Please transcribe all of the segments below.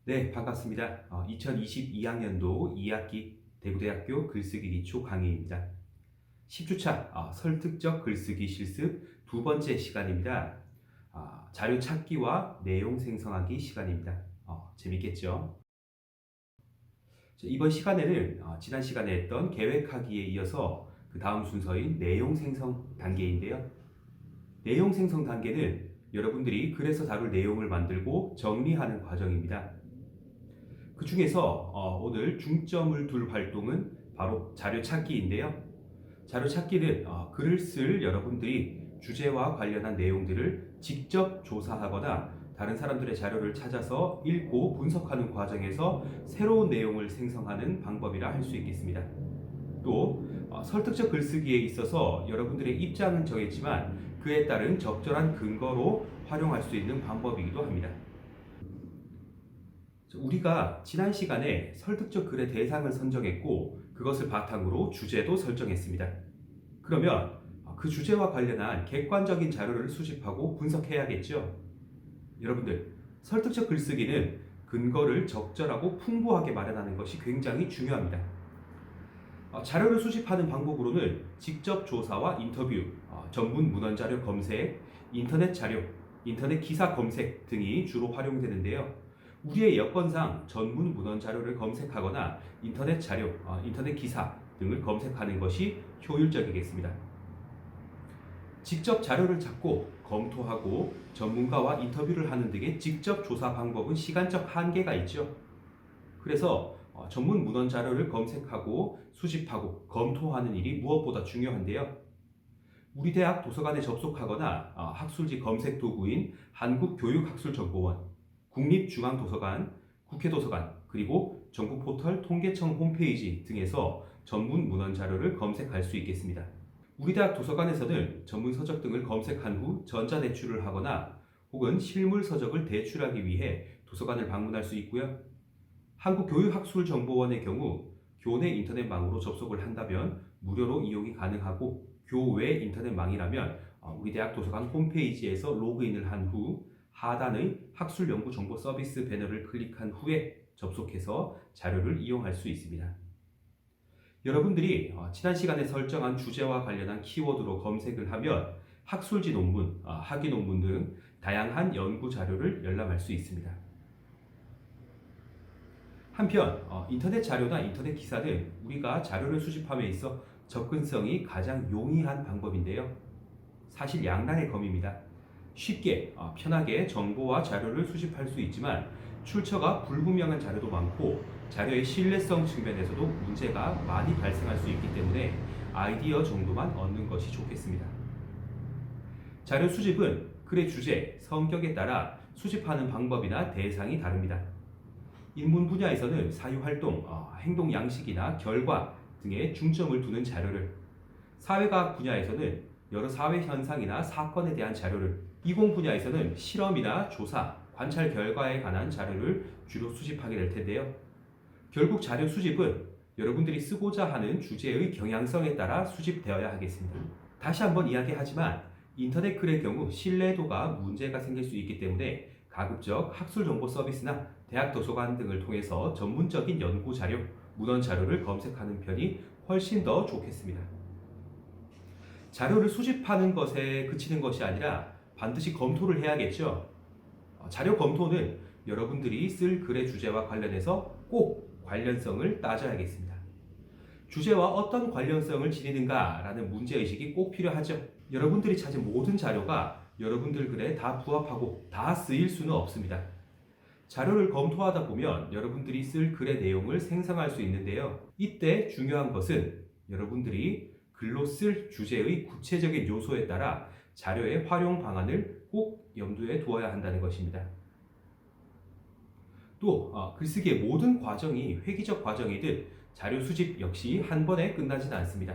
네, 반갑습니다. 2022학년도 2학기 대구대학교 글쓰기 기초 강의입니다. 10주차 설득적 글쓰기 실습 두 번째 시간입니다. 자료 찾기와 내용 생성하기 시간입니다. 재밌겠죠? 이번 시간에는 지난 시간에 했던 계획하기에 이어서 그 다음 순서인 내용 생성 단계인데요. 내용 생성 단계는 여러분들이 글에서 다룰 내용을 만들고 정리하는 과정입니다. 그 중에서 오늘 중점을 둘 활동은 바로 자료 찾기인데요. 자료 찾기는 글을 쓸 여러분들이 주제와 관련한 내용들을 직접 조사하거나 다른 사람들의 자료를 찾아서 읽고 분석하는 과정에서 새로운 내용을 생성하는 방법이라 할 수 있겠습니다. 또 설득적 글쓰기에 있어서 여러분들의 입장은 정했지만 그에 따른 적절한 근거로 활용할 수 있는 방법이기도 합니다. 우리가 지난 시간에 설득적 글의 대상을 선정했고 그것을 바탕으로 주제도 설정했습니다. 그러면 그 주제와 관련한 객관적인 자료를 수집하고 분석해야겠죠. 여러분들, 설득적 글쓰기는 근거를 적절하고 풍부하게 마련하는 것이 굉장히 중요합니다. 자료를 수집하는 방법으로는 직접 조사와 인터뷰, 전문 문헌 자료 검색, 인터넷 자료, 인터넷 기사 검색 등이 주로 활용되는데요. 우리의 여건상 전문 문헌 자료를 검색하거나 인터넷 자료, 인터넷 기사 등을 검색하는 것이 효율적이겠습니다. 직접 자료를 찾고 검토하고 전문가와 인터뷰를 하는 등의 직접 조사 방법은 시간적 한계가 있죠. 그래서 전문 문헌 자료를 검색하고 수집하고 검토하는 일이 무엇보다 중요한데요. 우리 대학 도서관에 접속하거나 학술지 검색 도구인 한국교육학술정보원, 국립중앙도서관, 국회도서관, 그리고 정부 포털 통계청 홈페이지 등에서 전문 문헌 자료를 검색할 수 있겠습니다. 우리 대학 도서관에서는 전문 서적 등을 검색한 후 전자대출을 하거나 혹은 실물 서적을 대출하기 위해 도서관을 방문할 수 있고요. 한국교육학술정보원의 경우 교내 인터넷망으로 접속을 한다면 무료로 이용이 가능하고 교외 인터넷망이라면 우리 대학 도서관 홈페이지에서 로그인을 한 후 하단의 학술연구정보 서비스 배너를 클릭한 후에 접속해서 자료를 이용할 수 있습니다. 여러분들이 지난 시간에 설정한 주제와 관련한 키워드로 검색을 하면 학술지 논문, 학위 논문 등 다양한 연구 자료를 열람할 수 있습니다. 한편 인터넷 자료나 인터넷 기사는 우리가 자료를 수집함에 있어 접근성이 가장 용이한 방법인데요. 사실 양날의 검입니다. 쉽게 편하게 정보와 자료를 수집할 수 있지만 출처가 불분명한 자료도 많고 자료의 신뢰성 측면에서도 문제가 많이 발생할 수 있기 때문에 아이디어 정도만 얻는 것이 좋겠습니다. 자료 수집은 글의 주제, 성격에 따라 수집하는 방법이나 대상이 다릅니다. 인문 분야에서는 사유활동, 행동 양식이나 결과 등에 중점을 두는 자료를, 사회과학 분야에서는 여러 사회 현상이나 사건에 대한 자료를, 이공 분야에서는 실험이나 조사, 관찰 결과에 관한 자료를 주로 수집하게 될 텐데요. 결국 자료 수집은 여러분들이 쓰고자 하는 주제의 경향성에 따라 수집되어야 하겠습니다. 다시 한번 이야기하지만 인터넷 글의 경우 신뢰도가 문제가 생길 수 있기 때문에 가급적 학술정보 서비스나 대학 도서관 등을 통해서 전문적인 연구 자료, 문헌 자료를 검색하는 편이 훨씬 더 좋겠습니다. 자료를 수집하는 것에 그치는 것이 아니라 반드시 검토를 해야겠죠. 자료 검토는 여러분들이 쓸 글의 주제와 관련해서 꼭 관련성을 따져야겠습니다. 주제와 어떤 관련성을 지니는가라는 문제의식이 꼭 필요하죠. 여러분들이 찾은 모든 자료가 여러분들 글에 다 부합하고 다 쓰일 수는 없습니다. 자료를 검토하다 보면 여러분들이 쓸 글의 내용을 생성할 수 있는데요. 이때 중요한 것은 여러분들이 글로 쓸 주제의 구체적인 요소에 따라 자료의 활용 방안을 꼭 염두에 두어야 한다는 것입니다. 또 글쓰기의 모든 과정이 획기적 과정이듯 자료 수집 역시 한 번에 끝나진 않습니다.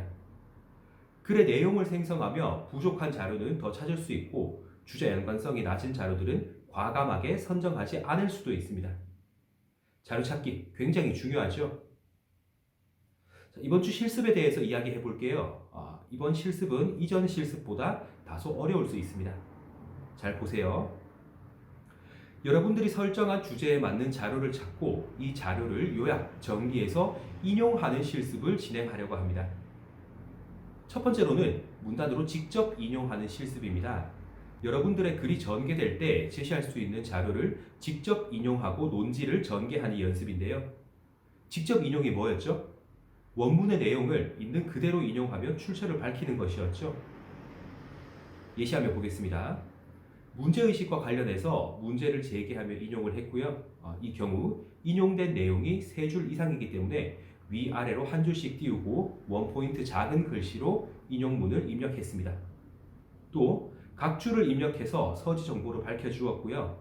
글의 내용을 생성하며 부족한 자료는 더 찾을 수 있고 주제 연관성이 낮은 자료들은 과감하게 선정하지 않을 수도 있습니다. 자료 찾기 굉장히 중요하죠. 이번 주 실습에 대해서 이야기해 볼게요. 이번 실습은 이전 실습보다 다소 어려울 수 있습니다. 잘 보세요. 여러분들이 설정한 주제에 맞는 자료를 찾고 이 자료를 요약, 정리해서 인용하는 실습을 진행하려고 합니다. 첫 번째로는 문단으로 직접 인용하는 실습입니다. 여러분들의 글이 전개될 때 제시할 수 있는 자료를 직접 인용하고 논지를 전개하는 연습인데요. 직접 인용이 뭐였죠? 원문의 내용을 있는 그대로 인용하며 출처를 밝히는 것이었죠. 예시하며 보겠습니다. 문제의식과 관련해서 문제를 제기하며 인용을 했고요. 이 경우 인용된 내용이 3줄 이상이기 때문에 위아래로 한 줄씩 띄우고 원포인트 작은 글씨로 인용문을 입력했습니다. 또 각 줄을 입력해서 서지 정보를 밝혀주었고요.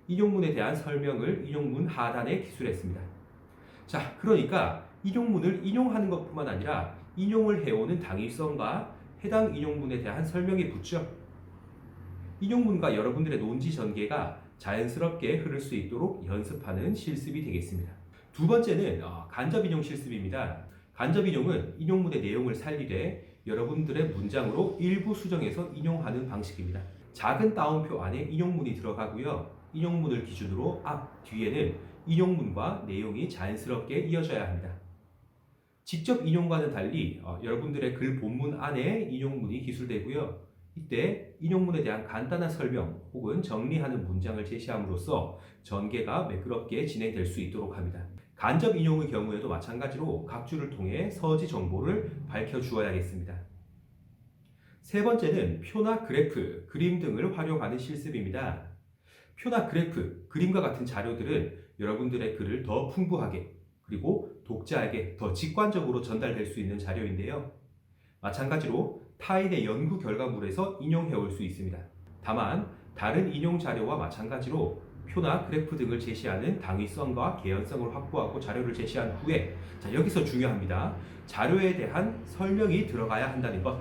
인용문에 대한 설명을 인용문 하단에 기술했습니다. 자, 그러니까 인용문을 인용하는 것뿐만 아니라 인용을 해오는 당위성과 해당 인용문에 대한 설명이 붙죠. 인용문과 여러분들의 논지 전개가 자연스럽게 흐를 수 있도록 연습하는 실습이 되겠습니다. 두 번째는 간접 인용 실습입니다. 간접 인용은 인용문의 내용을 살리되 여러분들의 문장으로 일부 수정해서 인용하는 방식입니다. 작은 따옴표 안에 인용문이 들어가고요. 인용문을 기준으로 앞, 뒤에는 인용문과 내용이 자연스럽게 이어져야 합니다. 직접 인용과는 달리 여러분들의 글 본문 안에 인용문이 기술되고요. 이때 인용문에 대한 간단한 설명 혹은 정리하는 문장을 제시함으로써 전개가 매끄럽게 진행될 수 있도록 합니다. 간접 인용의 경우에도 마찬가지로 각 줄을 통해 서지 정보를 밝혀주어야겠습니다. 세 번째는 표나 그래프, 그림 등을 활용하는 실습입니다. 표나 그래프, 그림과 같은 자료들은 여러분들의 글을 더 풍부하게 그리고 독자에게 더 직관적으로 전달될 수 있는 자료인데요. 마찬가지로 타인의 연구 결과물에서 인용해 올 수 있습니다. 다만 다른 인용 자료와 마찬가지로 표나 그래프 등을 제시하는 당위성과 개연성을 확보하고 자료를 제시한 후에 여기서 중요합니다. 자료에 대한 설명이 들어가야 한다는 것,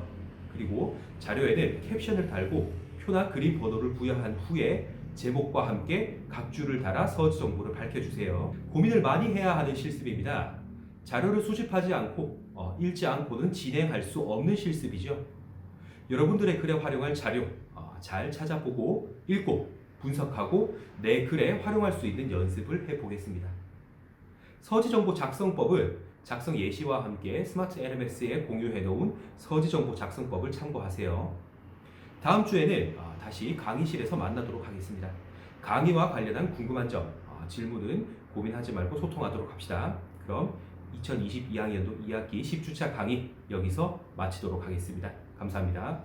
그리고 자료에는 캡션을 달고 표나 그림 번호를 부여한 후에 제목과 함께 각 줄을 달아 서지 정보를 밝혀주세요. 고민을 많이 해야 하는 실습입니다. 자료를 수집하지 않고 읽지 않고는 진행할 수 없는 실습이죠. 여러분들의 글에 활용할 자료 잘 찾아보고 읽고 분석하고 내 글에 활용할 수 있는 연습을 해보겠습니다. 서지정보 작성법은 작성 예시와 함께 스마트 LMS에 공유해 놓은 서지정보 작성법을 참고하세요. 다음 주에는 다시 강의실에서 만나도록 하겠습니다. 강의와 관련한 궁금한 점, 질문은 고민하지 말고 소통하도록 합시다. 그럼 2022학년도 2학기 10주차 강의 여기서 마치도록 하겠습니다. 감사합니다.